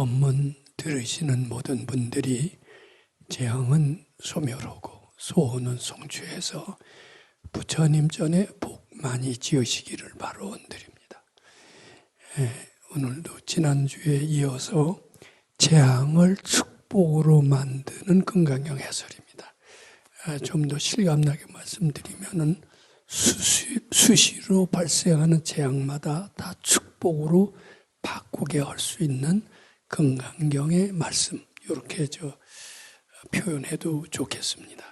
법문 들으시는 모든 분들이 재앙은 소멸하고 소원은 성취해서 부처님 전에 복 많이 지으시기를 바라드립니다. 오늘도 지난주에 이어서 재앙을 축복으로 만드는 금강경 해설입니다. 좀 더 실감나게 말씀드리면은 수시로 발생하는 재앙마다 다 축복으로 바꾸게 할 수 있는 금강경의 말씀, 이렇게 표현해도 좋겠습니다.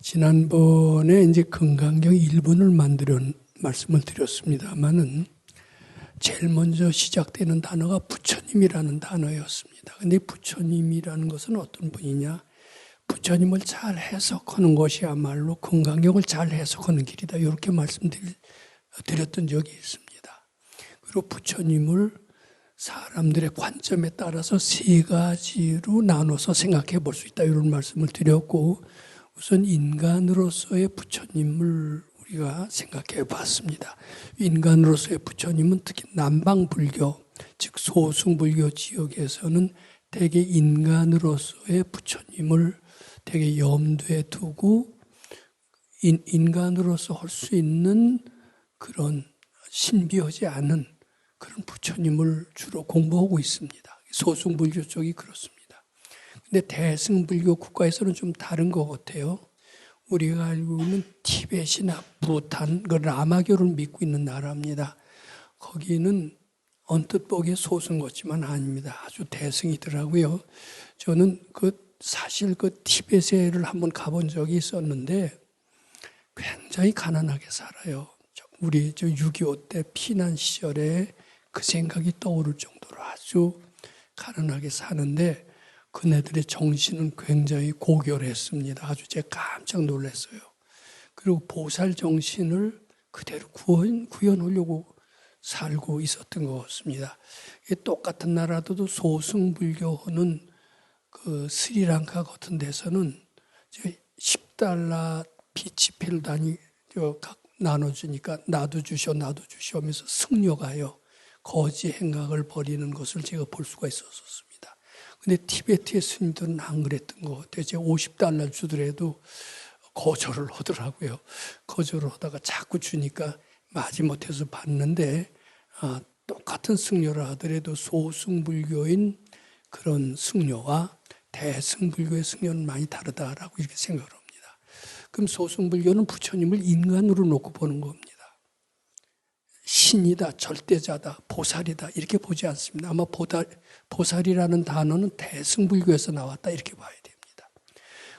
지난번에 이제 금강경 1분을 말씀을 드렸습니다만은 제일 먼저 시작되는 단어가 부처님이라는 단어였습니다. 근데 부처님이라는 것은 어떤 분이냐? 부처님을 잘 해석하는 것이야말로 금강경을 잘 해석하는 길이다. 이렇게 말씀드렸던 적이 있습니다. 그리고 부처님을 사람들의 관점에 따라서 세 가지로 나눠서 생각해 볼 수 있다. 이런 말씀을 드렸고, 우선 인간으로서의 부처님을 우리가 생각해 봤습니다. 인간으로서의 부처님은 특히 남방불교, 즉 소승불교 지역에서는 대개 인간으로서의 부처님을 되게 염두에 두고 인간으로서 할 수 있는 그런 신비하지 않은 그런 부처님을 주로 공부하고 있습니다. 소승불교 쪽이 그렇습니다. 근데 대승불교 국가에서는 좀 다른 것 같아요. 우리가 알고 있는 티벳이나 부탄, 그 라마교를 믿고 있는 나라입니다. 거기는 언뜻 보기에 소승 같지만 아닙니다. 아주 대승이더라고요. 저는 사실 티벳에를 한번 가본 적이 있었는데 굉장히 가난하게 살아요. 우리 6.25 때 피난 시절에 그 생각이 떠오를 정도로 아주 가난하게 사는데 그네들의 정신은 굉장히 고결했습니다. 아주 제가 깜짝 놀랐어요. 그리고 보살 정신을 그대로 구현하려고 살고 있었던 것 같습니다. 똑같은 나라도 소승불교는 그 스리랑카 같은 데서는 10달러 비치필 단위 각 나눠주니까 나도 주셔 하면서 승려가요. 거지 행각을 벌이는 것을 제가 볼 수가 있었습니다. 근데 티베트의 스님들은 안 그랬던 것 같아요. 제가 50달러 주더라도 거절을 하더라고요. 거절을 하다가 자꾸 주니까 마지못해서 받는데 똑같은 승려를 하더라도 소승불교인 그런 승려와 대승불교의 승려는 많이 다르다라고 이렇게 생각을 합니다. 그럼 소승불교는 부처님을 인간으로 놓고 보는 겁니다. 신이다, 절대자다, 보살이다 이렇게 보지 않습니다. 아마 보살이라는 단어는 대승불교에서 나왔다 이렇게 봐야 됩니다.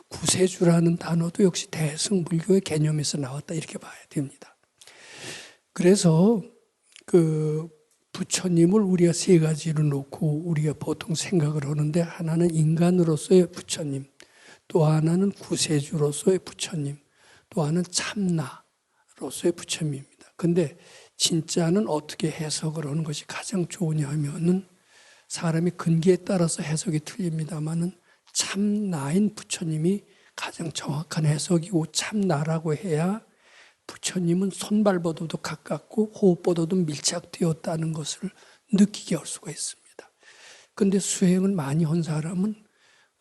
구세주라는 단어도 역시 대승불교의 개념에서 나왔다 이렇게 봐야 됩니다. 그래서 부처님을 우리가 세 가지로 놓고 우리가 보통 생각을 하는데, 하나는 인간으로서의 부처님, 또 하나는 구세주로서의 부처님, 또 하나는 참나로서의 부처님입니다. 근데 진짜는 어떻게 해석을 하는 것이 가장 좋으냐 하면은 사람의 근기에 따라서 해석이 틀립니다만은 참나인 부처님이 가장 정확한 해석이고, 참나라고 해야 부처님은 손발보다도 가깝고 호흡보다도 밀착되었다는 것을 느끼게 할 수가 있습니다. 그런데 수행을 많이 한 사람은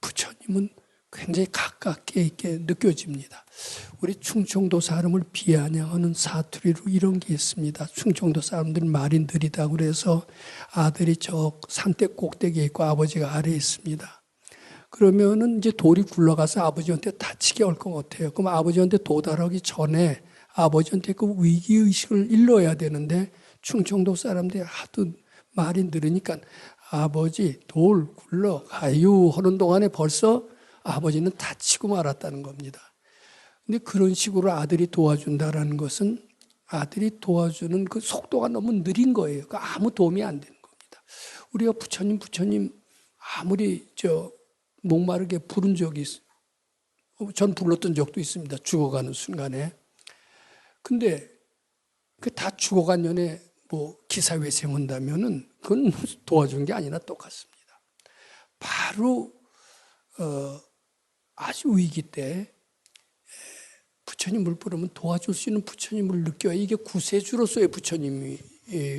부처님은 굉장히 가깝게 이렇게 느껴집니다. 우리 충청도 사람을 비아냥하는 사투리로 이런 게 있습니다. 충청도 사람들은 말이 느리다고 그래서 아들이 저 산대 꼭대기에 있고 아버지가 아래에 있습니다. 그러면은 이제 돌이 굴러가서 아버지한테 다치게 할 것 같아요. 그럼 아버지한테 도달하기 전에 아버지한테 그 위기의식을 일러야 되는데, 충청도 사람들이 하도 말이 느리니까 아버지 돌 굴러가요 하는 동안에 벌써 아버지는 다치고 말았다는 겁니다. 근데 그런 식으로 아들이 도와준다라는 것은 아들이 도와주는 그 속도가 너무 느린 거예요. 그러니까 아무 도움이 안 되는 겁니다. 우리가 부처님 아무리 목마르게 부른 적이 있어요. 전 불렀던 적도 있습니다. 죽어가는 순간에. 근데 그 다 죽어간 년에 기사회생한다면은 그건 도와준 게 아니라 똑같습니다. 바로 아주 위기 때 부처님을 부르면 도와줄 수 있는 부처님을 느껴야 이게 구세주로서의 부처님이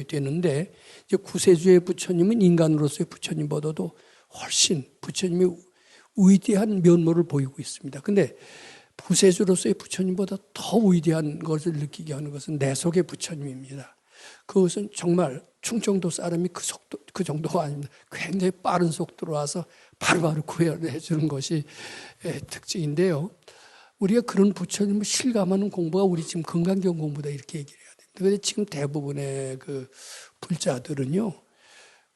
되는데 이제 구세주의 부처님은 인간으로서의 부처님보다도 훨씬 부처님이 위대한 면모를 보이고 있습니다. 근데 구세주로서의 부처님보다 더 위대한 것을 느끼게 하는 것은 내 속의 부처님입니다. 그것은 정말 충청도 사람이 그 정도가 아닙니다. 굉장히 빠른 속도로 와서 바로바로 구현해 주는 것이 특징인데요. 우리가 그런 부처님을 실감하는 공부가 우리 지금 금강경 공부다 이렇게 얘기를 해야 됩니다. 그런데 지금 대부분의 그 불자들은요,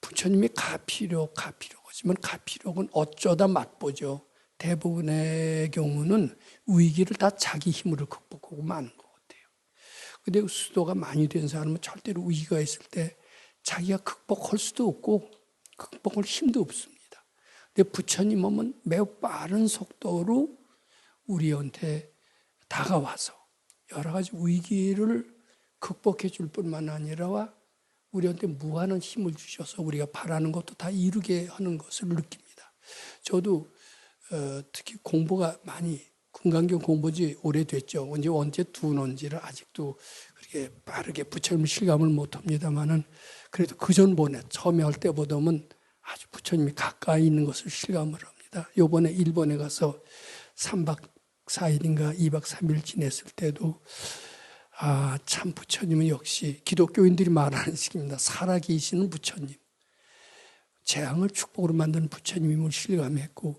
부처님이 가피력하지만 가피력은 어쩌다 맛보죠. 대부분의 경우는 위기를 다 자기 힘으로 극복하고 마는 것 같아요. 근데 수도가 많이 된 사람은 절대로 위기가 있을 때 자기가 극복할 수도 없고 극복할 힘도 없습니다. 근데 부처님은 매우 빠른 속도로 우리한테 다가와서 여러 가지 위기를 극복해 줄 뿐만 아니라 우리한테 무한한 힘을 주셔서 우리가 바라는 것도 다 이루게 하는 것을 느낍니다. 저도 특히 공부가 많이 금강경 공부지 오래됐죠. 언제 두는지를 아직도 그렇게 빠르게 부처님 실감을 못합니다만은 그래도 그 전번에 처음에 할 때보다는 아주 부처님이 가까이 있는 것을 실감을 합니다. 요번에 일본에 가서 3박 4일인가 2박 3일 지냈을 때도 참 부처님은 역시 기독교인들이 말하는 식입니다. 살아계시는 부처님. 재앙을 축복으로 만드는 부처님임을 실감했고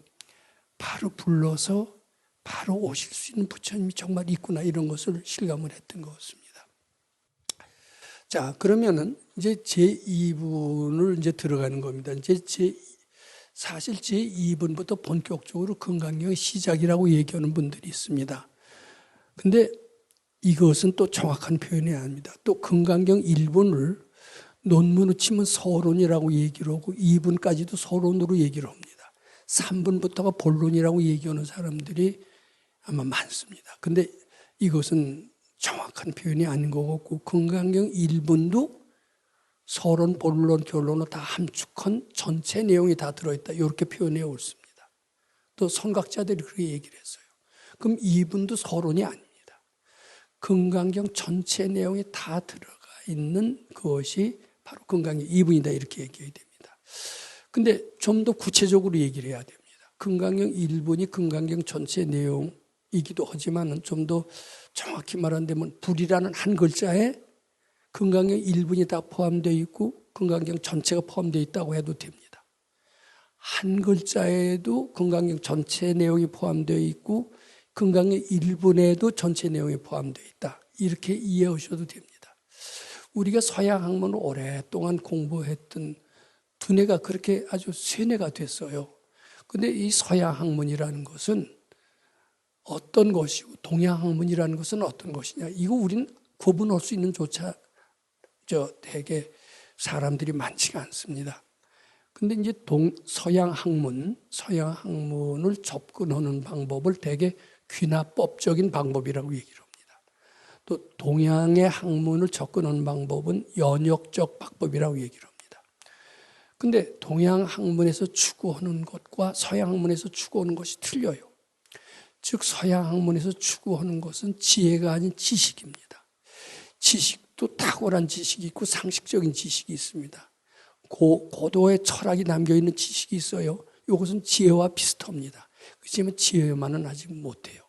바로 불러서 바로 오실 수 있는 부처님이 정말 있구나 이런 것을 실감을 했던 것 같습니다. 자, 그러면은 이제 제2분을 이제 들어가는 겁니다. 사실 제2분부터 본격적으로 금강경의 시작이라고 얘기하는 분들이 있습니다. 근데 이것은 또 정확한 표현이 아닙니다. 또 금강경 1분을 논문으로 치면 서론이라고 얘기를 하고 2분까지도 서론으로 얘기를 합니다. 3분부터가 본론이라고 얘기하는 사람들이 아마 많습니다. 근데 이것은 정확한 표현이 아닌 것 같고 금강경 1분도 서론, 본론, 결론을 다 함축한 전체 내용이 다 들어있다. 이렇게 표현해 옳습니다. 또 선각자들이 그렇게 얘기를 했어요. 그럼 2분도 서론이 아닙니다. 금강경 전체 내용이 다 들어가 있는 그것이 바로 금강경 2분이다 이렇게 얘기해야 됩니다. 근데 좀 더 구체적으로 얘기를 해야 됩니다. 금강경 1분이 금강경 전체 내용이기도 하지만 좀 더 정확히 말한다면 불이라는 한 글자에 금강경 1분이 다 포함되어 있고 금강경 전체가 포함되어 있다고 해도 됩니다. 한 글자에도 금강경 전체 내용이 포함되어 있고 금강경 1분에도 전체 내용이 포함되어 있다. 이렇게 이해하셔도 됩니다. 우리가 서양 학문을 오랫동안 공부했던 두뇌가 그렇게 아주 쇠뇌가 됐어요. 근데 이 서양 학문이라는 것은 어떤 것이고 동양 학문이라는 것은 어떤 것이냐. 이거 우리는 구분할 수 있는 조차 되게 사람들이 많지가 않습니다. 근데 이제 서양 학문을 접근하는 방법을 되게 귀납법적인 방법이라고 얘기를 합니다. 또 동양의 학문을 접근하는 방법은 연역적 방법이라고 얘기를 합니다. 근데 동양 학문에서 추구하는 것과 서양 학문에서 추구하는 것이 틀려요. 즉 서양 학문에서 추구하는 것은 지혜가 아닌 지식입니다. 지식도 탁월한 지식이 있고 상식적인 지식이 있습니다. 고도의 철학이 남겨있는 지식이 있어요. 이것은 지혜와 비슷합니다. 그렇지만 지혜만은 아직 못해요.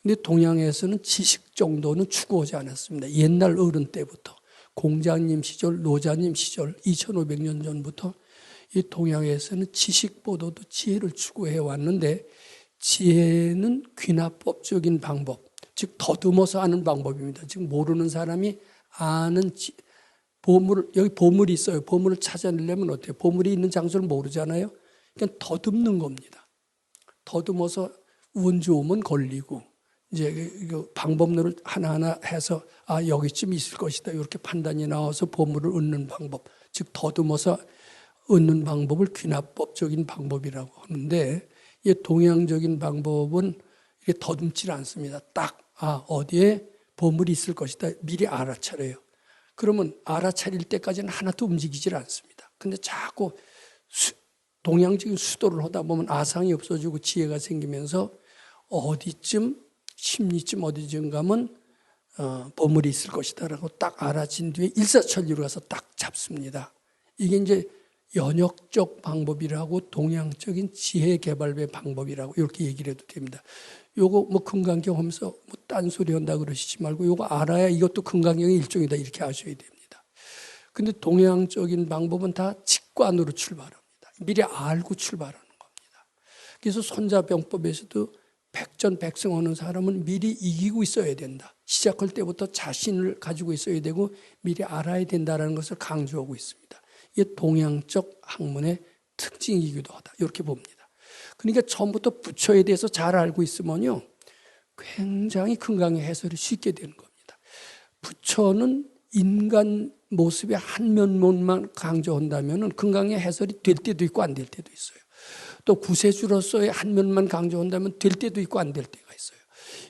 근데 동양에서는 지식 정도는 추구하지 않았습니다. 옛날 어른 때부터 공자님 시절, 노자님 시절 2500년 전부터 이 동양에서는 지식보다도 지혜를 추구해 왔는데 지혜는 귀납법적인 방법, 즉 더듬어서 아는 방법입니다. 즉 모르는 사람이 아는 여기 보물이 있어요. 보물을 찾아내려면 어때요? 보물이 있는 장소를 모르잖아요. 그러니까 더듬는 겁니다. 더듬어서 운 좋으면 걸리고 이제 방법론을 하나하나 해서 여기쯤 있을 것이다. 이렇게 판단이 나와서 보물을 얻는 방법, 즉 더듬어서 얻는 방법을 귀납법적인 방법이라고 하는데 이 동양적인 방법은 이게 더듬질 않습니다. 딱 어디에 보물이 있을 것이다. 미리 알아차려요. 그러면 알아차릴 때까지는 하나도 움직이질 않습니다. 근데 자꾸 동양적인 수도를 하다 보면 아상이 없어지고 지혜가 생기면서 어디쯤 심리쯤 어디쯤 가면 보물이 있을 것이다라고 딱 알아진 뒤에 일사천리로 가서 딱 잡습니다. 이게 이제 연역적 방법이라고 동양적인 지혜 개발의 방법이라고 이렇게 얘기를 해도 됩니다. 요거 뭐 금강경 하면서 뭐 딴소리 한다 그러시지 말고 요거 알아야 이것도 금강경의 일종이다 이렇게 아셔야 됩니다. 근데 동양적인 방법은 다 직관으로 출발합니다. 미리 알고 출발하는 겁니다. 그래서 손자병법에서도 백전백승하는 사람은 미리 이기고 있어야 된다. 시작할 때부터 자신을 가지고 있어야 되고 미리 알아야 된다는 것을 강조하고 있습니다. 이게 동양적 학문의 특징이기도 하다. 이렇게 봅니다. 그러니까 처음부터 부처에 대해서 잘 알고 있으면요, 굉장히 금강의 해설이 쉽게 되는 겁니다. 부처는 인간 모습의 한 면만 강조한다면 금강의 해설이 될 때도 있고 안 될 때도 있어요. 또 구세주로서의 한 면만 강조한다면 될 때도 있고 안 될 때가 있어요.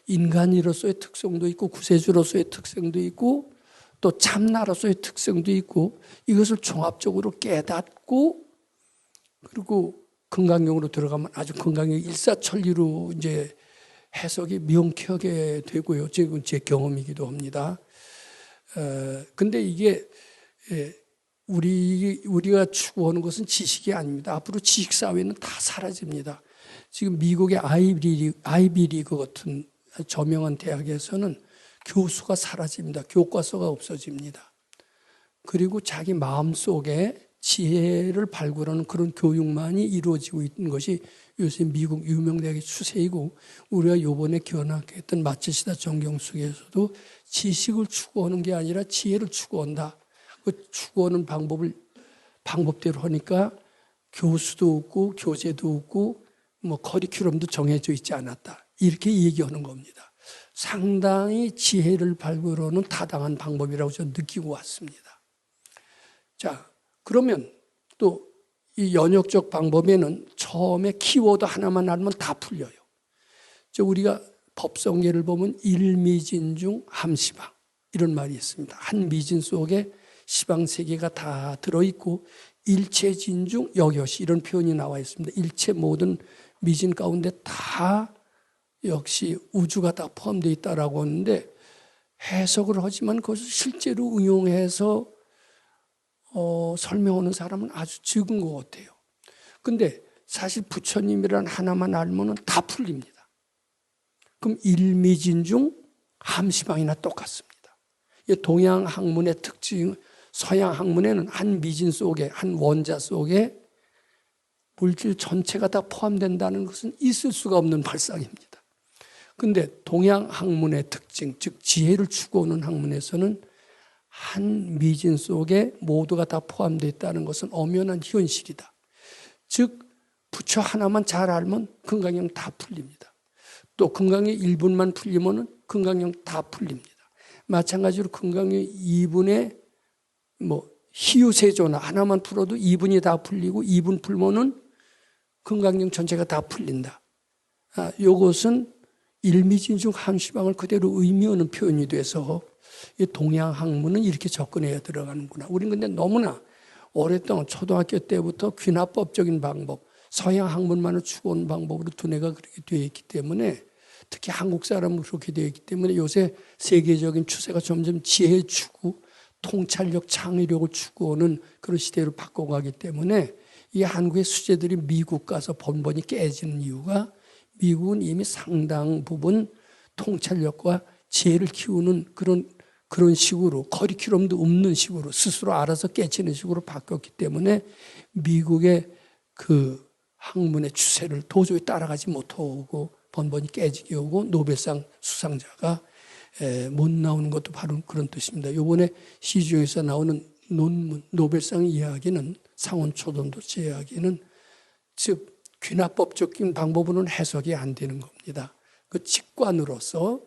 인간으로서의 특성도 있고 구세주로서의 특성도 있고 또 참나로서의 특성도 있고 이것을 종합적으로 깨닫고 그리고 금강경으로 들어가면 아주 금강경 일사천리로 이제 해석이 명쾌하게 되고요. 지금 제 경험이기도 합니다. 근데 이게 우리가 추구하는 것은 지식이 아닙니다. 앞으로 지식사회는 다 사라집니다. 지금 미국의 아이비리그 같은 저명한 대학에서는 교수가 사라집니다. 교과서가 없어집니다. 그리고 자기 마음속에 지혜를 발굴하는 그런 교육만이 이루어지고 있는 것이 요새 미국 유명 대학의 추세이고 우리가 요번에 견학했던 마츠시다 정경숙에서도 지식을 추구하는 게 아니라 지혜를 추구한다. 그 추구하는 방법대로 하니까 교수도 없고 교재도 없고 뭐 커리큘럼도 정해져 있지 않았다. 이렇게 얘기하는 겁니다. 상당히 지혜를 발굴하는 타당한 방법이라고 저는 느끼고 왔습니다. 자, 그러면 또 이 연역적 방법에는 처음에 키워드 하나만 알면 다 풀려요. 우리가 법성계를 보면 일미진 중 함시방 이런 말이 있습니다. 한 미진 속에 시방 세 개가 다 들어있고 일체진 중 여겨시 이런 표현이 나와 있습니다. 일체 모든 미진 가운데 다 역시 우주가 다 포함되어 있다라고 하는데 해석을 하지만 그것을 실제로 응용해서 설명하는 사람은 아주 적은 것 같아요. 근데 사실 부처님이란 하나만 알면 다 풀립니다. 그럼 일미진 중 함시방이나 똑같습니다. 동양 학문의 특징, 서양 학문에는 한 미진 속에, 한 원자 속에 물질 전체가 다 포함된다는 것은 있을 수가 없는 발상입니다. 근데 동양 학문의 특징, 즉 지혜를 추구하는 학문에서는 한 미진 속에 모두가 다 포함되어 있다는 것은 엄연한 현실이다. 즉 부처 하나만 잘 알면 금강경 다 풀립니다. 또 금강경 1분만 풀리면 금강경 다 풀립니다. 마찬가지로 금강경 2분의 희유세조나 하나만 풀어도 2분이 다 풀리고 2분 풀면은 금강경 전체가 다 풀린다. 이것은 일미진 중 함시방을 그대로 의미하는 표현이 돼서 이 동양 학문은 이렇게 접근해야 들어가는구나. 우리는 근데 너무나 오랫동안 초등학교 때부터 귀납법적인 방법, 서양 학문만을 추구하는 방법으로 두뇌가 그렇게 되어 있기 때문에 특히 한국 사람은 그렇게 되어 있기 때문에 요새 세계적인 추세가 점점 지혜 추구, 통찰력, 창의력을 추구하는 그런 시대로 바꿔가기 때문에 이 한국의 수재들이 미국 가서 번번이 깨지는 이유가 미국은 이미 상당 부분 통찰력과 지혜를 키우는 그런 식으로 커리큘럼도 없는 식으로 스스로 알아서 깨치는 식으로 바뀌었기 때문에 미국의 그 학문의 추세를 도저히 따라가지 못하고 번번이 깨지게 오고 노벨상 수상자가 못 나오는 것도 바로 그런 뜻입니다. 이번에 시중에서 나오는 논문, 노벨상 이야기는 상온초돈도체 이야기는 즉 귀납법적인 방법으로는 해석이 안 되는 겁니다. 그 직관으로서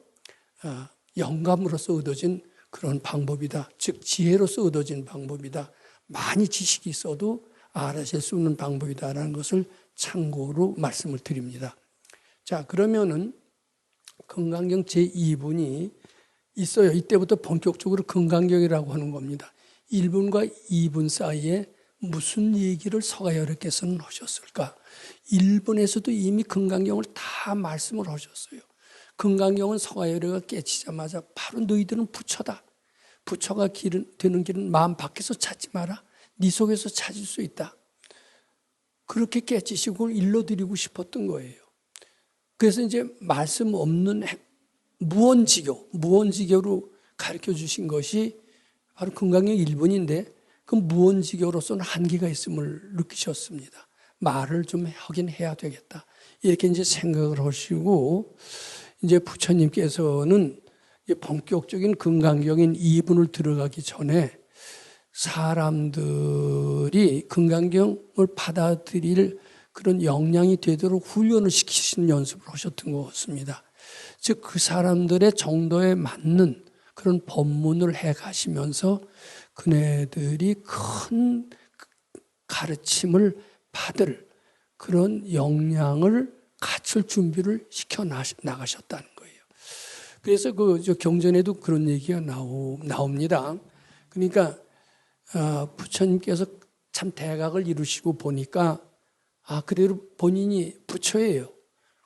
영감으로서 얻어진 그런 방법이다. 즉 지혜로서 얻어진 방법이다. 많이 지식이 있어도 알아챌 수 없는 방법이다라는 것을 참고로 말씀을 드립니다. 자, 그러면은 금강경 제2분이 있어요. 이때부터 본격적으로 금강경이라고 하는 겁니다. 1분과 2분 사이에 무슨 얘기를 서가열께서는 하셨을까? 1분에서도 이미 금강경을 다 말씀을 하셨어요. 금강경은 서가열애가 깨치자마자 바로 너희들은 부처다. 부처가 되는 길은 마음 밖에서 찾지 마라. 네 속에서 찾을 수 있다. 그렇게 깨치시고 일러드리고 싶었던 거예요. 그래서 이제 말씀 없는 무언지교로 가르쳐 주신 것이 바로 금강경 1번인데 그 무언지교로서는 한계가 있음을 느끼셨습니다. 말을 좀 하긴 해야 되겠다. 이렇게 이제 생각을 하시고 이제 부처님께서는 본격적인 금강경인 2분을 들어가기 전에 사람들이 금강경을 받아들일 그런 역량이 되도록 훈련을 시키시는 연습을 하셨던 것 같습니다. 즉 그 사람들의 정도에 맞는 그런 법문을 해가시면서 그네들이 큰 가르침을 받을 그런 역량을 갖출 준비를 시켜 나가셨다는 거예요. 그래서 그 경전에도 그런 얘기가 나옵니다. 그러니까 부처님께서 참 대각을 이루시고 보니까 그대로 본인이 부처예요.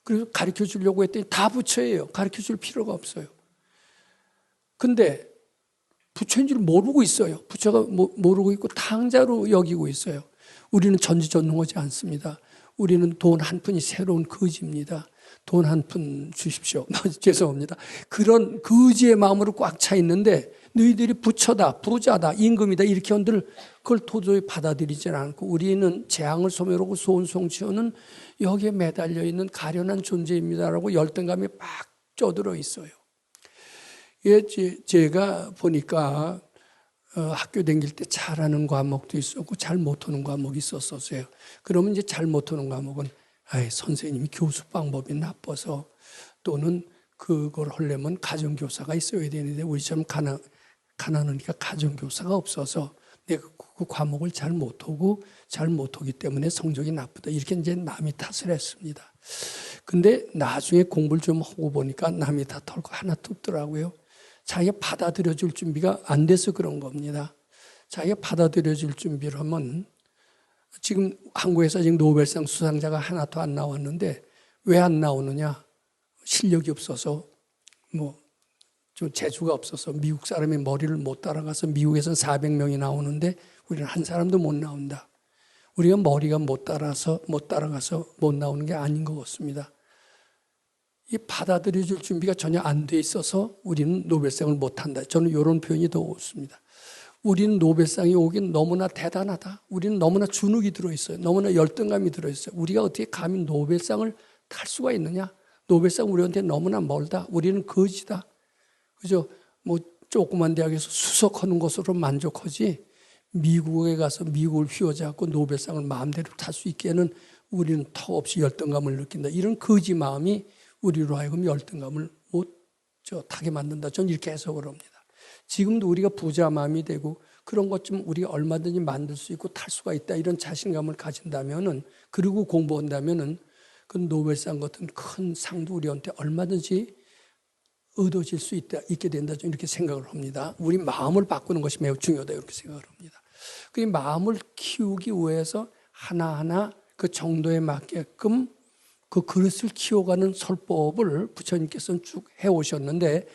그래서 가르쳐 주려고 했더니 다 부처예요. 가르쳐 줄 필요가 없어요. 근데 부처인 줄 모르고 있어요. 부처가 모르고 있고 탕자로 여기고 있어요. 우리는 전지전능하지 않습니다. 우리는 돈 한 푼이 새로운 거지입니다. 돈 한 푼 주십시오. 죄송합니다. 그런 거지의 마음으로 꽉 차 있는데 너희들이 부처다, 부자다, 임금이다 이렇게 한들 그걸 도저히 받아들이지 않고 우리는 재앙을 소멸하고 소원성취하는 여기에 매달려 있는 가련한 존재입니다라고 열등감이 막 쪄들어 있어요. 제가 보니까 학교 다닐 때 잘하는 과목도 있었고 잘 못하는 과목이 있었어요. 그러면 이제 잘 못하는 과목은 선생님이 교수 방법이 나빠서 또는 그걸 하려면 가정교사가 있어야 되는데 우리처럼 가난하니까 가정교사가 없어서 내가 그 과목을 잘 못하기 때문에 성적이 나쁘다. 이렇게 이제 남이 탓을 했습니다. 근데 나중에 공부를 좀 하고 보니까 남이 탓할 거 하나도 없더라고요. 자기가 받아들여 줄 준비가 안 돼서 그런 겁니다. 자기가 받아들여 줄 준비를 하면 지금 한국에서 지금 노벨상 수상자가 하나도 안 나왔는데 왜 안 나오느냐? 실력이 없어서 좀 재주가 없어서 미국 사람이 머리를 못 따라가서 미국에서는 400명이 나오는데 우리는 한 사람도 못 나온다. 우리가 머리가 못 따라가서 못 나오는 게 아닌 것 같습니다. 이 받아들여 줄 준비가 전혀 안 돼 있어서 우리는 노벨상을 못 한다. 저는 이런 표현이 더 옳습니다. 우리는 노벨상이 오긴 너무나 대단하다. 우리는 너무나 주눅이 들어있어요. 너무나 열등감이 들어있어요. 우리가 어떻게 감히 노벨상을 탈 수가 있느냐? 노벨상 우리한테 너무나 멀다. 우리는 거지다. 그죠? 조그만 대학에서 수석하는 것으로 만족하지 미국에 가서 미국을 휘어잡고 노벨상을 마음대로 탈 수 있게는 우리는 턱없이 열등감을 느낀다. 이런 거지 마음이 우리로 하여금 열등감을 못 타게 만든다. 저는 이렇게 해석을 합니다. 지금도 우리가 부자 마음이 되고 그런 것 좀 우리가 얼마든지 만들 수 있고 탈 수가 있다. 이런 자신감을 가진다면은 그리고 공부한다면은 그 노벨상 같은 큰 상도 우리한테 얼마든지 얻어질 수 있게 된다. 저는 이렇게 생각을 합니다. 우리 마음을 바꾸는 것이 매우 중요하다. 이렇게 생각을 합니다. 그 마음을 키우기 위해서 하나하나 그 정도에 맞게끔 그 그릇을 키워가는 설법을 부처님께서는 쭉 해오셨는데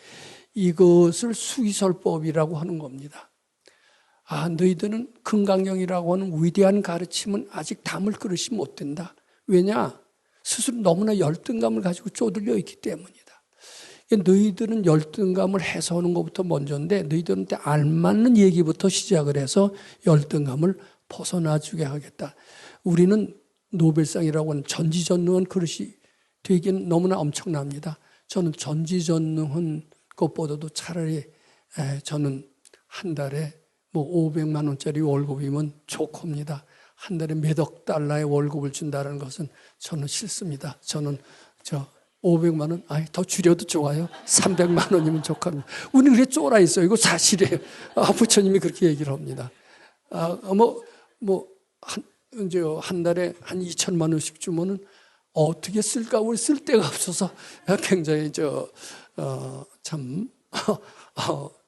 이것을 수기설법이라고 하는 겁니다. 너희들은 금강경이라고 하는 위대한 가르침은 아직 담을 그릇이 못 된다. 왜냐? 스스로 너무나 열등감을 가지고 쪼들려 있기 때문이다. 너희들은 열등감을 해소하는 것부터 먼저인데 너희들한테 알맞는 얘기부터 시작을 해서 열등감을 벗어나 주게 하겠다. 우리는 노벨상이라고 하는 전지전능한 그릇이 되기는 너무나 엄청납니다. 저는 전지전능한 것보다도 차라리 저는 한 달에 500만 원짜리 월급이면 좋습니다. 한 달에 몇억 달러의 월급을 준다는 것은 저는 싫습니다. 저는 500만 원, 더 줄여도 좋아요. 300만 원이면 좋습니다. 우리는 그래 쫄아 있어요. 이거 사실이에요. 부처님이 그렇게 얘기를 합니다. 이제 한 달에 한 2천만 원씩 주면은 어떻게 쓸까? 우리 쓸 데가 없어서 굉장히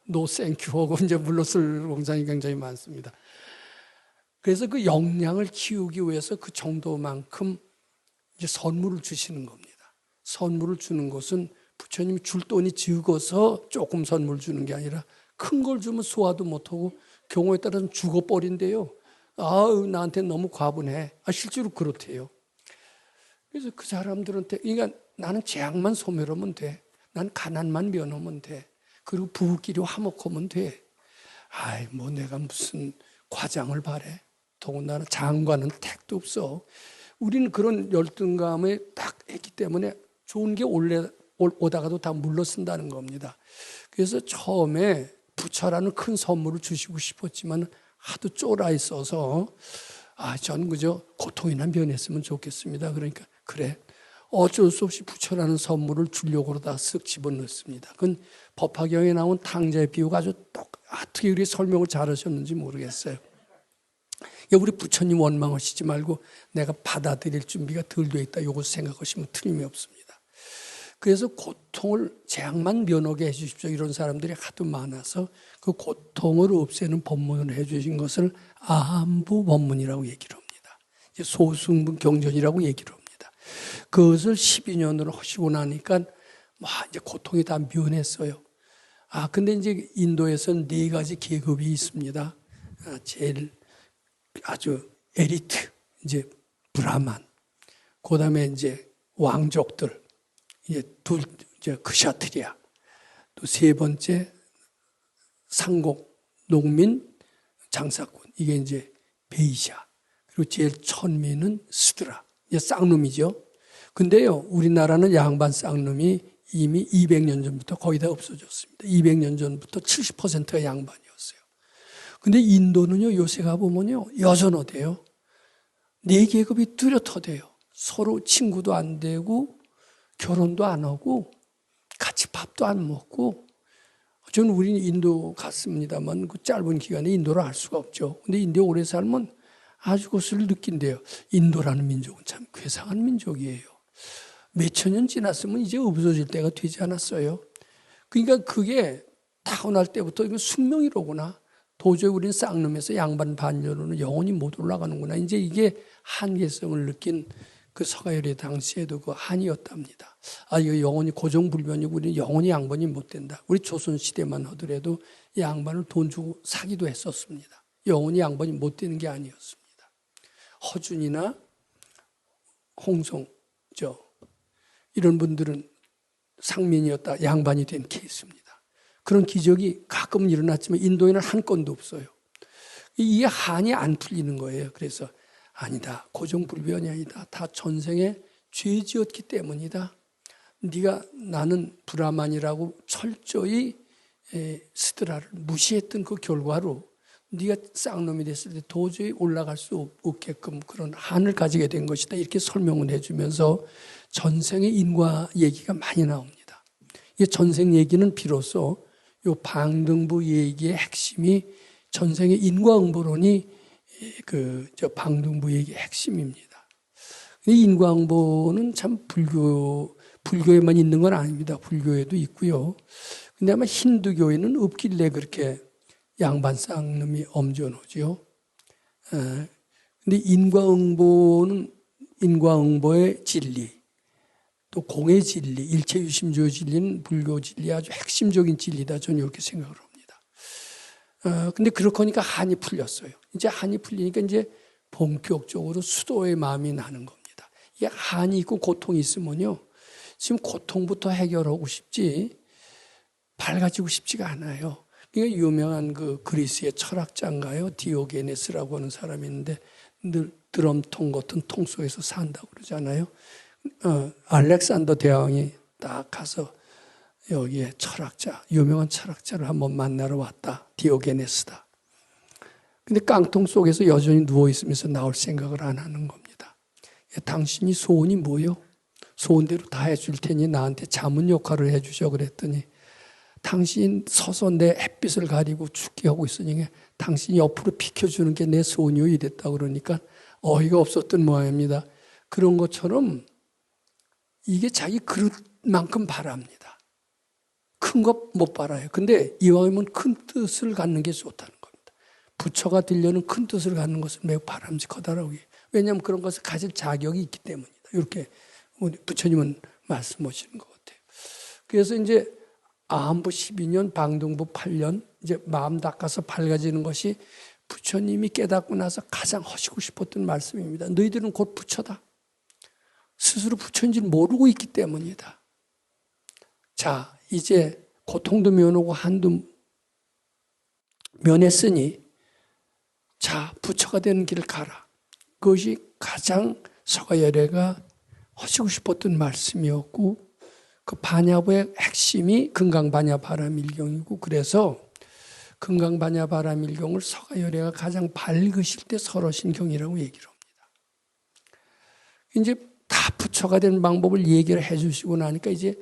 노 땡큐 하고 이제 물러설 공장이 굉장히 많습니다. 그래서 그 역량을 키우기 위해서 그 정도만큼 이제 선물을 주시는 겁니다. 선물을 주는 것은 부처님이 줄 돈이 적어서 조금 선물 주는 게 아니라 큰 걸 주면 소화도 못하고 경우에 따라서는 죽어버린대요. 나한테 너무 과분해. 실제로 그렇대요. 그래서 그 사람들한테, 그러니까 나는 재앙만 소멸하면 돼. 난 가난만 면하면 돼. 그리고 부부끼리 화목하면 돼. 뭐 내가 무슨 과장을 바래. 더군다나 장관은 택도 없어. 우리는 그런 열등감에 딱 했기 때문에 좋은 게 오다가도 다 물러쓴다는 겁니다. 그래서 처음에 부처라는 큰 선물을 주시고 싶었지만 하도 쫄아 있어서 전 그저 고통이나 면했으면 좋겠습니다. 그러니까 그래 어쩔 수 없이 부처라는 선물을 주려고 그러다 쓱 집어넣습니다. 그건 법화경에 나온 탕자의 비유가 아주 어떻게 그렇게 설명을 잘하셨는지 모르겠어요. 우리 부처님 원망하시지 말고 내가 받아들일 준비가 덜 돼 있다. 이것을 생각하시면 틀림이 없습니다. 그래서 고통을 재앙만 면하게 해주십시오. 이런 사람들이 하도 많아서 그 고통을 없애는 법문을 해주신 것을 아함부 법문이라고 얘기를 합니다. 소승분 경전이라고 얘기를 합니다. 그것을 12년으로 하시고 나니까 이제 고통이 다 면했어요. 근데 이제 인도에서는 4가지 계급이 있습니다. 제일 아주 에리트, 이제 브라만, 그 다음에 이제 왕족들, 이제 크샤트리아, 또 3번째 상공, 농민, 장사꾼, 이게 이제 베이샤, 그리고 제일 천민은 스드라, 이제 쌍놈이죠. 근데요, 우리나라는 양반 쌍놈이 이미 200년 전부터 거의 다 없어졌습니다. 200년 전부터 70%가 양반이었어요. 근데 인도는요, 요새 가보면요, 여전하대요. 4계급이 뚜렷하대요. 서로 친구도 안 되고, 결혼도 안 하고, 같이 밥도 안 먹고, 저는 우리는 인도 갔습니다만, 그 짧은 기간에 인도를 알 수가 없죠. 근데 인도에 오래 살면 아주 그것을 느낀대요. 인도라는 민족은 참 괴상한 민족이에요. 몇천 년 지났으면 이제 없어질 때가 되지 않았어요. 그러니까 그게 타고날 때부터 이건 숙명이로구나. 도저히 우리는 쌍놈에서 양반 반열로는 영원히 못 올라가는구나. 이제 이게 한계성을 느낀 그 서가열의 당시에도 그 한이었답니다. 이거 영원히 고정불변이고 우리는 영원히 양반이 못 된다. 우리 조선시대만 하더라도 양반을 돈 주고 사기도 했었습니다. 영원히 양반이 못 되는 게 아니었습니다. 허준이나 홍성, 이런 분들은 상민이었다 양반이 된 케이스입니다. 그런 기적이 가끔 일어났지만 인도에는 한 건도 없어요. 이게 한이 안 풀리는 거예요. 그래서 아니다. 고정불변이 아니다. 다 전생에 죄 지었기 때문이다. 네가 나는 브라만이라고 철저히 스드라를 무시했던 그 결과로 네가 쌍놈이 됐을 때 도저히 올라갈 수 없게끔 그런 한을 가지게 된 것이다. 이렇게 설명을 해주면서 전생의 인과 얘기가 많이 나옵니다. 이 전생 얘기는 비로소 이 방등부 얘기의 핵심이 전생의 인과응보론이 방등부 얘기의 핵심입니다. 이 인과응보는 참 불교에만 있는 건 아닙니다. 불교에도 있고요. 근데 아마 힌두교에는 없길래 그렇게 양반 쌍놈이 엄존하죠. 근데 인과응보는 인과응보의 진리, 또 공의 진리, 일체유심조의 진리는 불교 진리의 아주 핵심적인 진리다. 저는 이렇게 생각을 합니다. 근데 그렇게 하니까 한이 풀렸어요. 이제 한이 풀리니까 이제 본격적으로 수도의 마음이 나는 겁니다. 이게 한이 있고 고통이 있으면요. 지금 고통부터 해결하고 싶지, 밝아지고 싶지가 않아요. 그러니까 유명한 그 그리스의 철학자인가요? 디오게네스라고 하는 사람이 있는데 늘 드럼통 같은 통 속에서 산다고 그러잖아요. 알렉산더 대왕이 딱 가서 여기에 유명한 철학자를 한번 만나러 왔다. 디오게네스다. 근데 깡통 속에서 여전히 누워있으면서 나올 생각을 안 하는 겁니다. 당신이 소원이 뭐요? 소원대로 다 해줄 테니 나한테 자문 역할을 해주셔 그랬더니 당신 서서 내 햇빛을 가리고 죽게 하고 있으니까 당신이 옆으로 비켜주는 게 내 소원이요 이랬다 그러니까 어이가 없었던 모양입니다. 그런 것처럼 이게 자기 그릇만큼 바랍니다. 큰 것 못 바라요. 근데 이왕이면 큰 뜻을 갖는 게 좋다는 겁니다. 부처가 되려는 큰 뜻을 갖는 것은 매우 바람직하다라고 해요. 왜냐하면 그런 것을 가질 자격이 있기 때문이다. 이렇게 우리 부처님은 말씀하시는 것 같아요. 그래서 이제 암부 12년, 방등부 8년 이제 마음 닦아서 밝아지는 것이 부처님이 깨닫고 나서 가장 하시고 싶었던 말씀입니다. 너희들은 곧 부처다. 스스로 부처인지를 모르고 있기 때문이다. 자, 이제 고통도 면하고 한도 면했으니 자, 부처가 되는 길을 가라. 그것이 가장 서가열애가 하시고 싶었던 말씀이었고 그 반야부의 핵심이 금강반야바라밀경이고 그래서 금강반야바라밀경을 서가열애가 가장 밝으실 때 설하신 경이라고 얘기를 합니다. 이제 다 부처가 되는 방법을 얘기를 해 주시고 나니까 이제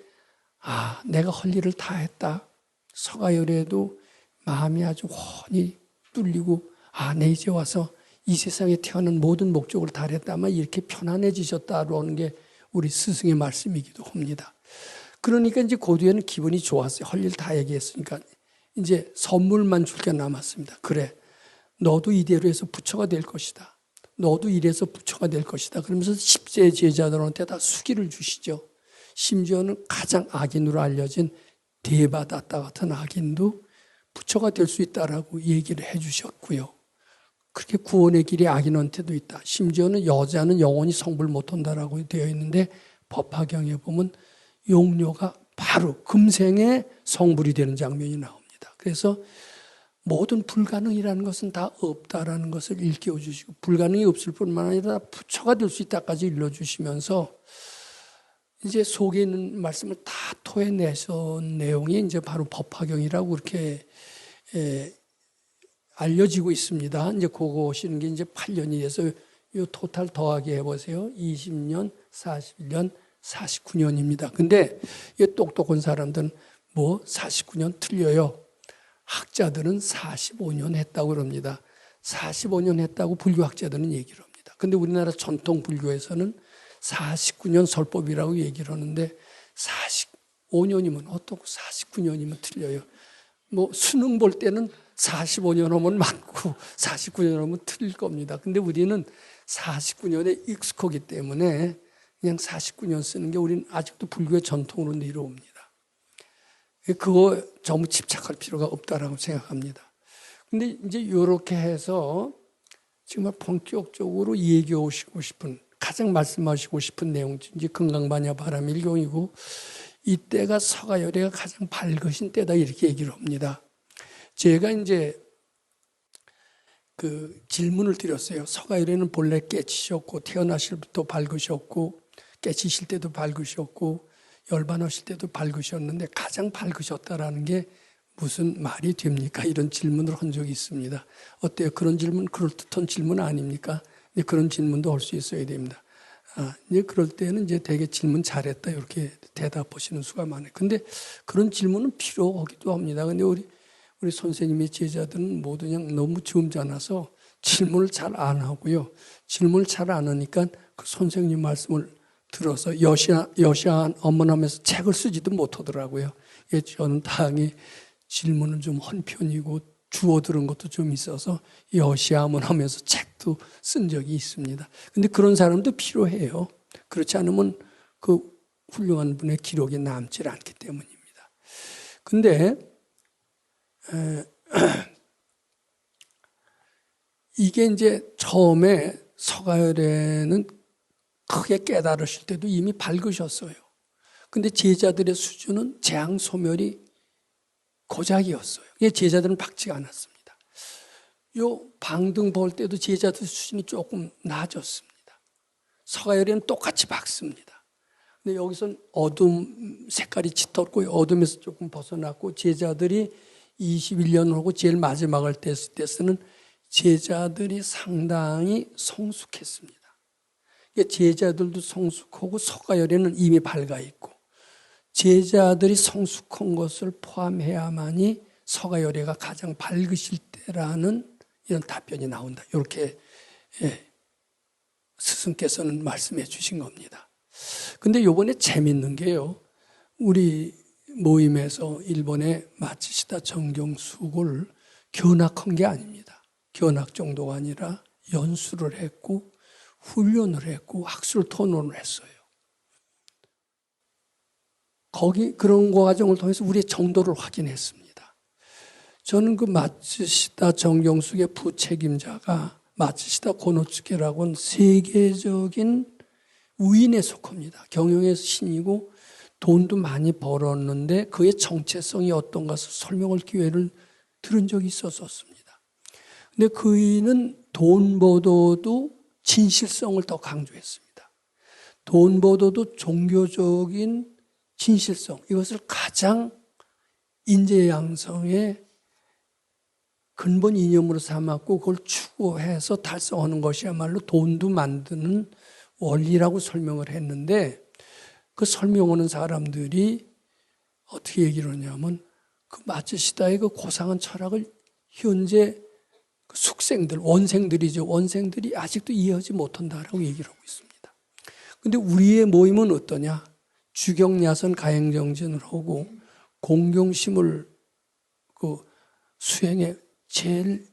내가 할 일을 다 했다. 서가열애도 마음이 아주 훤히 뚫리고 내 이제 와서 이 세상에 태어난 모든 목적을 다했다면 이렇게 편안해지셨다라는 게 우리 스승의 말씀이기도 합니다. 그러니까 이제 고두에는 기분이 좋았어요. 할 일 다 얘기했으니까 이제 선물만 줄 게 남았습니다. 그래, 너도 이대로 해서 부처가 될 것이다. 너도 이래서 부처가 될 것이다. 그러면서 10세 제자들한테 다 수기를 주시죠. 심지어는 가장 악인으로 알려진 대바다타 같은 악인도 부처가 될 수 있다라고 얘기를 해 주셨고요. 그렇게 구원의 길이 악인한테도 있다. 심지어는 여자는 영원히 성불 못한다라고 되어 있는데 법화경에 보면 용녀가 바로 금생에 성불이 되는 장면이 나옵니다. 그래서 모든 불가능이라는 것은 다 없다라는 것을 일깨워 주시고 불가능이 없을 뿐만 아니라 부처가 될 수 있다까지 일러주시면서 이제 속에 있는 말씀을 다 토해내신 내용이 이제 바로 법화경이라고 그렇게 알려지고 있습니다. 이제 그거 오시는 게 이제 8년이 돼서 요 토탈 더하기 해보세요. 20년, 41년, 49년입니다. 근데 이 똑똑한 사람들은 뭐 49년 틀려요. 학자들은 45년 했다고 그럽니다. 45년 했다고 불교학자들은 얘기를 합니다. 근데 우리나라 전통 불교에서는 49년 설법이라고 얘기를 하는데 45년이면 어떻고 49년이면 틀려요. 뭐 수능 볼 때는 45년 하면 맞고 49년 하면 틀릴 겁니다. 근데 우리는 49년에 익숙하기 때문에 그냥 49년 쓰는 게 우리는 아직도 불교의 전통으로 내려옵니다. 그거 너무 집착할 필요가 없다라고 생각합니다. 근데 이제 이렇게 해서 정말 본격적으로 얘기하시고 싶은 가장 말씀하시고 싶은 내용 이제 금강반야바라밀경이고 이때가 서가열애가 가장 밝으신 때다 이렇게 얘기를 합니다. 제가 이제 그 질문을 드렸어요. 서가열애는 본래 깨치셨고 태어나실 때도 밝으셨고 깨치실 때도 밝으셨고 열반하실 때도 밝으셨는데 가장 밝으셨다라는 게 무슨 말이 됩니까? 이런 질문을 한 적이 있습니다. 어때요? 그런 질문 그럴듯한 질문 아닙니까? 그런 질문도 할 수 있어야 됩니다. 이제 그럴 때는 이제 되게 질문 잘했다 이렇게 대답하시는 수가 많아요. 근데 그런 질문은 필요하기도 합니다. 근데 우리 선생님의 제자들은 모두 그냥 너무 점잖아서 질문을 잘 안 하고요. 질문을 잘 안 하니까 그 선생님 말씀을 들어서 여시한 어머나면서 책을 쓰지도 못하더라고요. 저는 다행히 질문을 좀 한 편이고 주워 들은 것도 좀 있어서 여시하면 하면서 책도 쓴 적이 있습니다. 근데 그런 사람도 필요해요. 그렇지 않으면 그 훌륭한 분의 기록이 남질 않기 때문입니다. 근데 이게 이제 처음에 서가열애는 크게 깨달으실 때도 이미 밝으셨어요. 근데 제자들의 수준은 재앙소멸이 고작이었어요. 제자들은 박지가 않았습니다. 요 방등 볼 때도 제자들 수준이 조금 낮았습니다. 서가열애는 똑같이 박습니다. 근데 여기서는 어둠 색깔이 짙었고 어둠에서 조금 벗어났고 제자들이 21년 하고 제일 마지막을 됐을 때는 제자들이 상당히 성숙했습니다. 제자들도 성숙하고 서가열애는 이미 밝아 있고 제자들이 성숙한 것을 포함해야만이 서가열애가 가장 밝으실 때라는 이런 답변이 나온다. 이렇게 스승께서는 말씀해 주신 겁니다. 근데 이번에 재밌는 게요. 우리 모임에서 일본의 마츠시다 정경숙을 견학한 게 아닙니다. 견학 정도가 아니라 연수를 했고 훈련을 했고 학술 토론을 했어요. 그런 과정을 통해서 우리의 정도를 확인했습니다. 저는 그 마츠시다 정경숙의 부책임자가 마츠시다 고노츠케라고 하는 세계적인 우인에 속합니다. 경영의 신이고 돈도 많이 벌었는데 그의 정체성이 어떤가 설명할 기회를 들은 적이 있었습니다. 근데 그이는 돈보다도 진실성을 더 강조했습니다. 돈보다도 종교적인 진실성, 이것을 가장 인재 양성의 근본 이념으로 삼았고 그걸 추구해서 달성하는 것이야말로 돈도 만드는 원리라고 설명을 했는데, 그 설명하는 사람들이 어떻게 얘기를 하냐면 그 마츠시다의 그 고상한 철학을 현재 그 숙생들, 원생들이죠. 원생들이 아직도 이해하지 못한다라고 얘기를 하고 있습니다. 근데 우리의 모임은 어떠냐? 주경야선 가행정진을 하고 공경심을 그 수행에 제일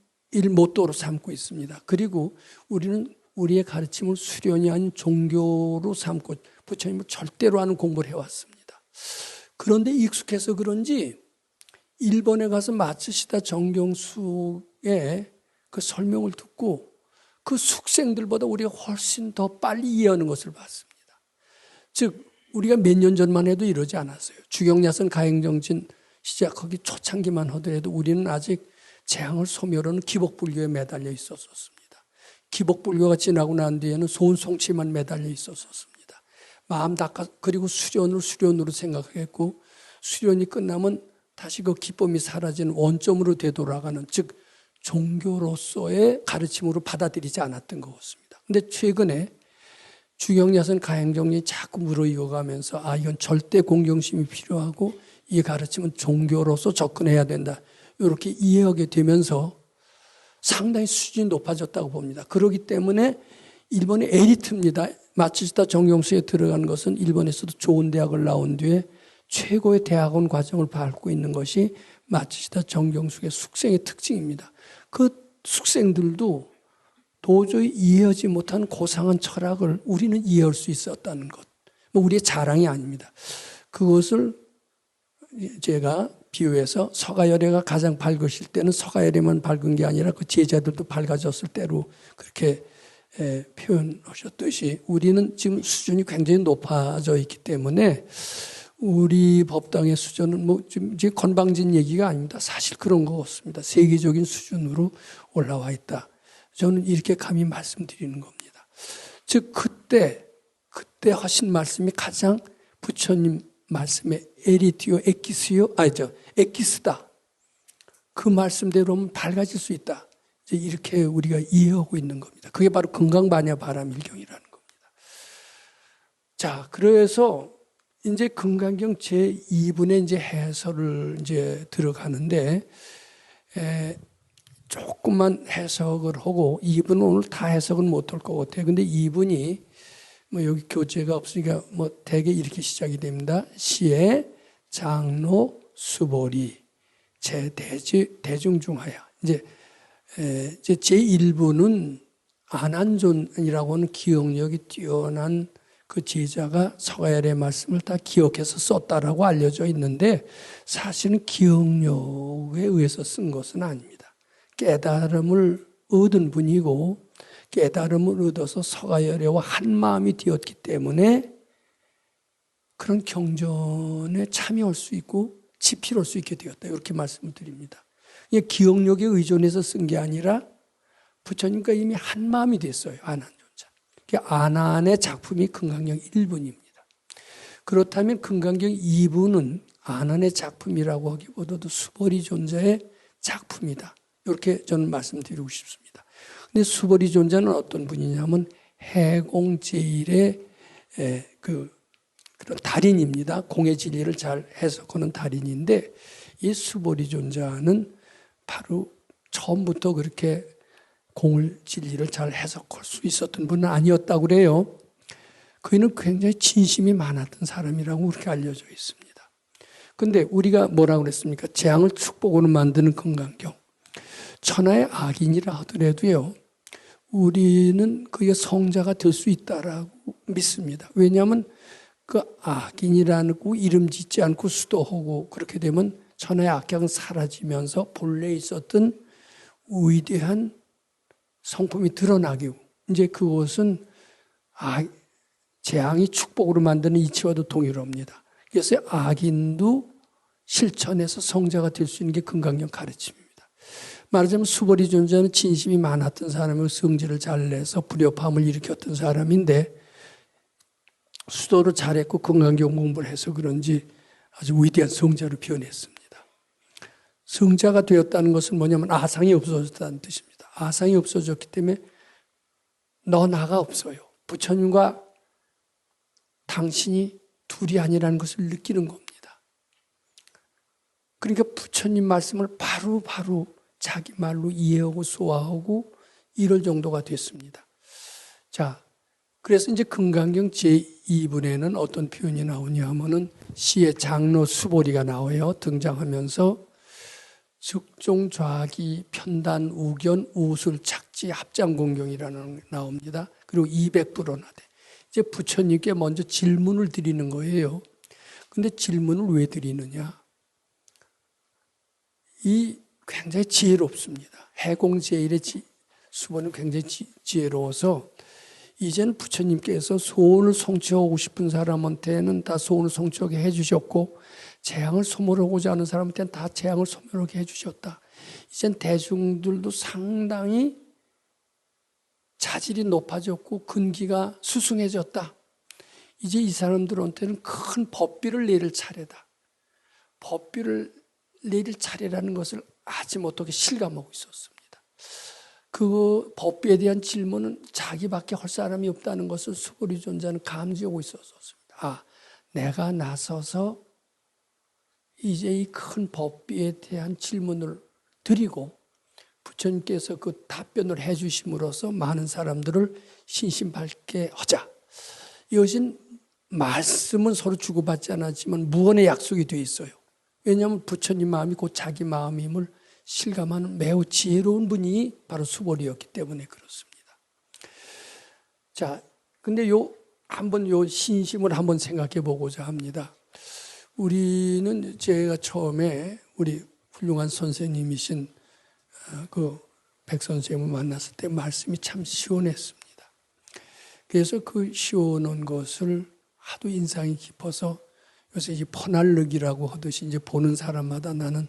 모토로 삼고 있습니다. 그리고 우리는 우리의 가르침을 수련이 아닌 종교로 삼고 부처님을 절대로 하는 공부를 해왔습니다. 그런데 익숙해서 그런지 일본에 가서 마츠시다 정경숙의 그 설명을 듣고 그 숙생들보다 우리가 훨씬 더 빨리 이해하는 것을 봤습니다. 즉 우리가 몇 년 전만 해도 이러지 않았어요. 주경야선 가행정진 시작하기 초창기만 하더라도 우리는 아직 재앙을 소멸하는 기복불교에 매달려 있었습니다. 기복불교가 지나고 난 뒤에는 소은송치만 매달려 있었습니다. 마음 닦아, 그리고 수련으로 생각했고, 수련이 끝나면 다시 그 기쁨이 사라지는 원점으로 되돌아가는, 즉 종교로서의 가르침으로 받아들이지 않았던 것같습니다. 그런데 최근에 주경야선 가행정이 자꾸 무르익어가면서 이건 절대 공경심이 필요하고 이 가르침은 종교로서 접근해야 된다, 이렇게 이해하게 되면서 상당히 수준이 높아졌다고 봅니다. 그렇기 때문에 일본의 에리트입니다. 마츠시다 정경수에 들어간 것은 일본에서도 좋은 대학을 나온 뒤에 최고의 대학원 과정을 밟고 있는 것이 마츠시다 정경숙의 숙생의 특징입니다. 그 숙생들도 도저히 이해하지 못한 고상한 철학을 우리는 이해할 수 있었다는 것. 우리의 자랑이 아닙니다. 그것을 제가 비유해서 서가열애가 가장 밝으실 때는 서가열애만 밝은 게 아니라 그 제자들도 밝아졌을 때로 그렇게 표현하셨듯이 우리는 지금 수준이 굉장히 높아져 있기 때문에 우리 법당의 수준은 지금 이제 건방진 얘기가 아닙니다. 사실 그런 것 같습니다. 세계적인 수준으로 올라와 있다. 저는 이렇게 감히 말씀드리는 겁니다. 즉 그때 하신 말씀이 가장 부처님 말씀의 에리티오 에키스다. 그 말씀대로는 밝아질 수 있다. 이제 이렇게 우리가 이해하고 있는 겁니다. 그게 바로 금강반야바라밀경이라는 겁니다. 자, 그래서 이제 금강경 제2분의 이제 해설을 이제 들어가는데, 조금만 해석을 하고 2분은 오늘 다 해석은 못할 것 같아요. 근데 2분이 여기 교재가 없으니까 대개 이렇게 시작이 됩니다. 시에 장로 수보리 대중중하여. 이제 제1부는 안한존이라고 하는 기억력이 뛰어난 그 제자가 서가열의 말씀을 다 기억해서 썼다라고 알려져 있는데 사실은 기억력에 의해서 쓴 것은 아닙니다. 깨달음을 얻은 분이고 깨달음을 얻어서 서가열애와 한 마음이 되었기 때문에 그런 경전에 참여할 수 있고 지필할 수 있게 되었다. 이렇게 말씀을 드립니다. 기억력에 의존해서 쓴 게 아니라 부처님과 이미 한 마음이 됐어요. 안한존자. 안한의 작품이 금강경 1분입니다. 그렇다면 금강경 2분은 안한의 작품이라고 하기보다도 수보리 존자의 작품이다. 이렇게 저는 말씀드리고 싶습니다. 근데 수보리 존자는 어떤 분이냐면 해공제일의 그런 달인입니다. 공의 진리를 잘 해석하는 달인인데 이 수보리 존자는 바로 처음부터 그렇게 공을 진리를 잘 해석할 수 있었던 분은 아니었다고 그래요. 그는 굉장히 진심이 많았던 사람이라고 그렇게 알려져 있습니다. 근데 우리가 뭐라고 그랬습니까? 재앙을 축복으로 만드는 금강경. 천하의 악인이라 하더라도요, 우리는 그의 성자가 될 수 있다라고 믿습니다. 왜냐하면 그 악인이라고 이름 짓지 않고 수도하고 그렇게 되면 천하의 악향은 사라지면서 본래 있었던 위대한 성품이 드러나게 이제 그것은 재앙이 축복으로 만드는 이치와도 동일합니다. 그래서 악인도 실천해서 성자가 될 수 있는 게 금강경 가르침입니다. 말하자면 수벌이 존재하는 진심이 많았던 사람이고 성질을 잘 내서 불협화음을 일으켰던 사람인데 수도를 잘했고 금강경 공부를 해서 그런지 아주 위대한 성자로 변했습니다. 성자가 되었다는 것은 뭐냐면 아상이 없어졌다는 뜻입니다. 아상이 없어졌기 때문에 너 나가 없어요. 부처님과 당신이 둘이 아니라는 것을 느끼는 겁니다. 그러니까 부처님 말씀을 바로 자기 말로 이해하고 소화하고 이럴 정도가 됐습니다. 자, 그래서 이제 금강경 제2분에는 어떤 표현이 나오냐 하면은 시의 장로 수보리가 나와요. 등장하면서 즉종 좌기 편단 우견 우술 착지 합장공경이라는 게 나옵니다. 그리고 200불어나대. 이제 부처님께 먼저 질문을 드리는 거예요. 근데 질문을 왜 드리느냐? 이 굉장히 지혜롭습니다. 해공제일의 수보는 굉장히 지혜로워서 이제는 부처님께서 소원을 성취하고 싶은 사람한테는 다 소원을 성취하게 해주셨고 재앙을 소멸하고자 하는 사람한테는 다 재앙을 소멸하게 해주셨다. 이젠 대중들도 상당히 자질이 높아졌고 근기가 수승해졌다. 이제 이 사람들한테는 큰 법비를 내릴 차례다. 법비를 내릴 차례라는 것을 아지 못하게 실감하고 있었습니다. 그 법비에 대한 질문은 자기밖에 할 사람이 없다는 것을 수고리 존자는 감지하고 있었습니다. 내가 나서서 이제 이 큰 법비에 대한 질문을 드리고 부처님께서 그 답변을 해 주심으로써 많은 사람들을 신심밟게 하자. 이것은 말씀은 서로 주고받지 않았지만 무언의 약속이 되어 있어요. 왜냐하면 부처님 마음이 곧 자기 마음임을 실감하는 매우 지혜로운 분이 바로 수보리였기 때문에 그렇습니다. 자, 근데 한번 신심을 한번 생각해 보고자 합니다. 우리는 제가 처음에 우리 훌륭한 선생님이신 그 백 선생님을 만났을 때 말씀이 참 시원했습니다. 그래서 그 시원한 것을 하도 인상이 깊어서 요새 이 퍼날르기라고 하듯이 이제 보는 사람마다 나는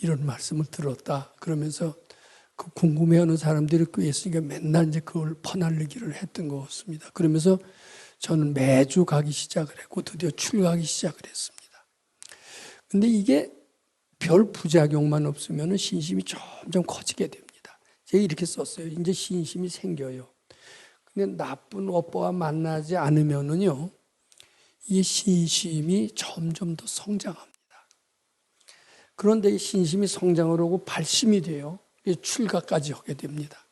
이런 말씀을 들었다. 그러면서 그 궁금해하는 사람들이 꽤 있으니까 맨날 이제 그걸 퍼날르기를 했던 것 같습니다. 그러면서 저는 매주 가기 시작을 했고 드디어 출가하기 시작을 했습니다. 근데 이게 별 부작용만 없으면 신심이 점점 커지게 됩니다. 제가 이렇게 썼어요. 이제 신심이 생겨요. 근데 나쁜 업보와 만나지 않으면은요, 이 신심이 점점 더 성장합니다. 그런데 이 신심이 성장을 하고 발심이 돼요. 출가까지 하게 됩니다.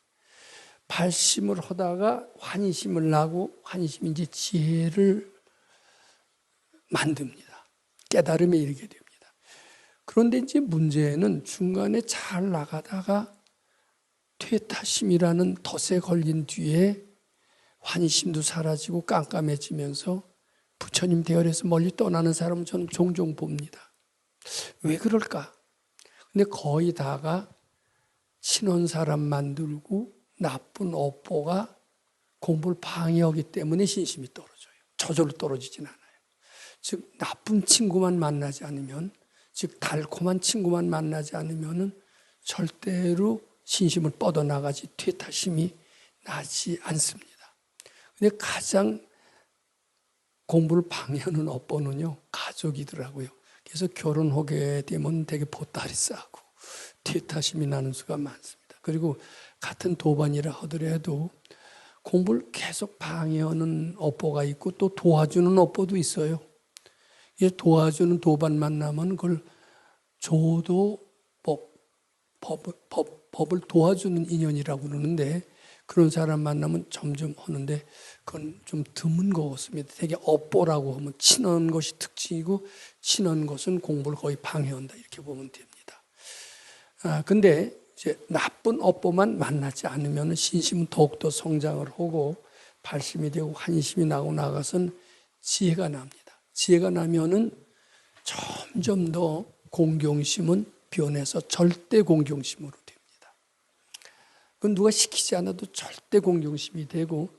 발심을 하다가 환희심을 나고 환희심이 이제 지혜를 만듭니다. 깨달음에 이르게 됩니다. 그런데 이제 문제는 중간에 잘 나가다가 퇴타심이라는 덫에 걸린 뒤에 환희심도 사라지고 깜깜해지면서 부처님 대열에서 멀리 떠나는 사람은 저는 종종 봅니다. 왜 그럴까? 근데 거의 다가 친한 사람 만들고 나쁜 업보가 공부를 방해하기 때문에 신심이 떨어져요. 저절로 떨어지진 않아요. 즉 나쁜 친구만 만나지 않으면, 즉 달콤한 친구만 만나지 않으면 절대로 신심을 뻗어나가지 퇴타심이 나지 않습니다. 근데 가장 공부를 방해하는 업보는요, 가족이더라고요. 그래서 결혼하게 되면 되게 보따리 싸고 퇴타심이 나는 수가 많습니다. 그리고 같은 도반이라 하더라도 공부를 계속 방해하는 업보가 있고 또 도와주는 업보도 있어요. 도와주는 도반 만나면 그걸 법을 도와주는 인연이라고 그러는데 그런 사람 만나면 점점 하는데 그건 좀 드문 것 같습니다. 되게 업보라고 하면 친한 것이 특징이고 친한 것은 공부를 거의 방해한다 이렇게 보면 됩니다. 근데 이제 나쁜 업보만 만나지 않으면 신심은 더욱더 성장을 하고 발심이 되고 환심이 나고 나가서는 지혜가 납니다. 지혜가 나면은 점점 더 공경심은 변해서 절대 공경심으로 됩니다. 그건 누가 시키지 않아도 절대 공경심이 되고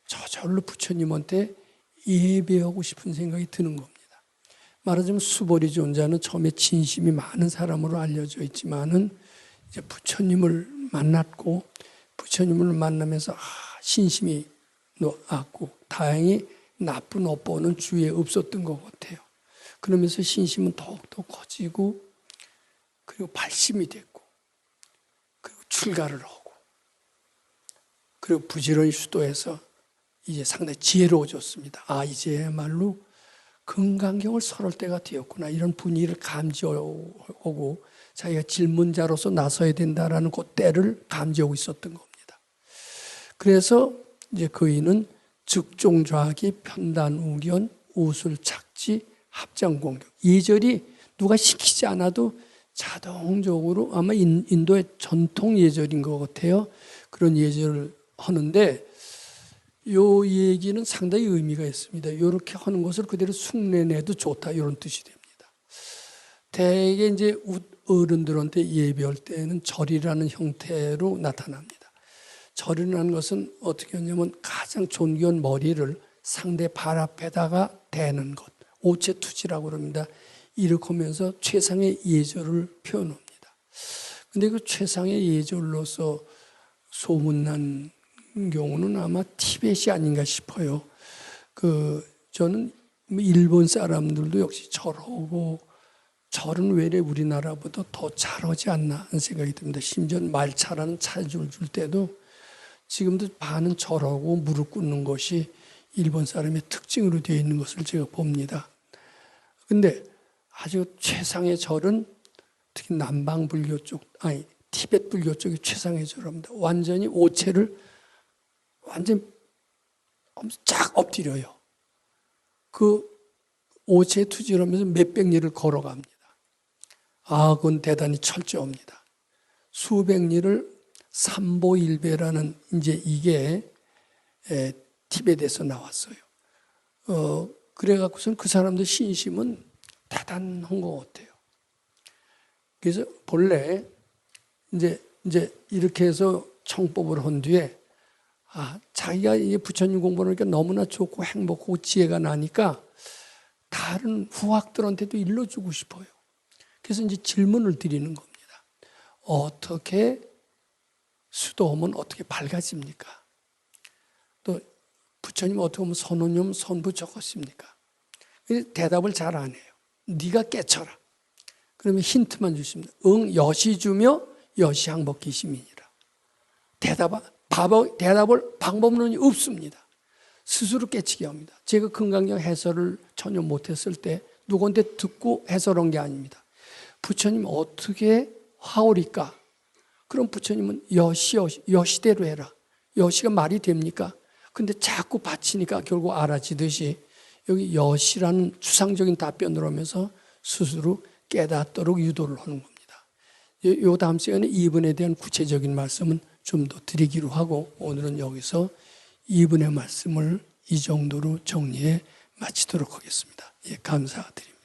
저절로 부처님한테 예배하고 싶은 생각이 드는 겁니다. 말하자면 수보리 존자는 처음에 진심이 많은 사람으로 알려져 있지만은 이제 부처님을 만났고 부처님을 만나면서 신심이 놓았고 다행히 나쁜 업보는 주위에 없었던 것 같아요. 그러면서 신심은 더욱더 커지고 그리고 발심이 됐고 그리고 출가를 하고 그리고 부지런히 수도해서 이제 상당히 지혜로워졌습니다. 이제야말로 금강경을 설할 때가 되었구나. 이런 분위기를 감지하고 자기가 질문자로서 나서야 된다라는 그 때를 감지하고 있었던 겁니다. 그래서 이제 그이는 즉종좌기 편단우견 우술착지 합장공경 2절이 누가 시키지 않아도 자동적으로 아마 인도의 전통 예절인 것 같아요. 그런 예절을 하는데 요 얘기는 상당히 의미가 있습니다. 이렇게 하는 것을 그대로 흉내내도 좋다 이런 뜻이 됩니다. 대개 이제 어른들한테 예배할 때는 절이라는 형태로 나타납니다. 절이라는 것은 어떻게 하냐면 가장 존귀한 머리를 상대 발 앞에다가 대는 것, 오체투지라고 그럽니다. 이렇게 하면서 최상의 예절을 표현합니다. 그런데 그 최상의 예절로서 소문난 경우는 아마 티벳이 아닌가 싶어요. 저는 일본 사람들도 역시 절하고 절은 왜 우리나라보다 더 잘하지 않나 하는 생각이 듭니다. 심지어 말차라는 차줄 줄 때도 지금도 반은 절하고 무릎 꿇는 것이 일본 사람의 특징으로 되어 있는 것을 제가 봅니다. 그런데 아주 최상의 절은 특히 남방불교 쪽, 티벳 불교 쪽이 최상의 절합니다. 완전히 오체를 완전 쫙 엎드려요. 그 오체 투지를 하면서 몇백 리를 걸어갑니다. 그건 대단히 철저합니다. 수백 리를 삼보일배라는 이제 이게 티벳에서 나왔어요. 그래갖고선 그 사람들 신심은 대단한 것 같아요. 그래서 본래 이제 이렇게 해서 청법을 한 뒤에 자기가 이제 부처님 공부를 하니까 너무나 좋고 행복하고 지혜가 나니까 다른 후학들한테도 일러주고 싶어요. 그래서 이제 질문을 드리는 겁니다. 어떻게 수도하면 어떻게 밝아집니까? 또 부처님 어떻게 하면 선언념 선부 적었습니까? 대답을 잘 안 해요. 네가 깨쳐라. 그러면 힌트만 주십니다. 여시 주며 여시 항복기 시민이라. 대답을 방법론이 없습니다. 스스로 깨치게 합니다. 제가 금강경 해설을 전혀 못했을 때 누구한테 듣고 해설한 게 아닙니다. 부처님 어떻게 하오리까? 그럼 부처님은 여시대로 해라. 여시가 말이 됩니까? 근데 자꾸 바치니까 결국 알아지듯이 여기 여시라는 추상적인 답변을 하면서 스스로 깨닫도록 유도를 하는 겁니다. 이 다음 시간에 이분에 대한 구체적인 말씀은 좀 더 드리기로 하고 오늘은 여기서 이분의 말씀을 이 정도로 정리해 마치도록 하겠습니다. 감사드립니다.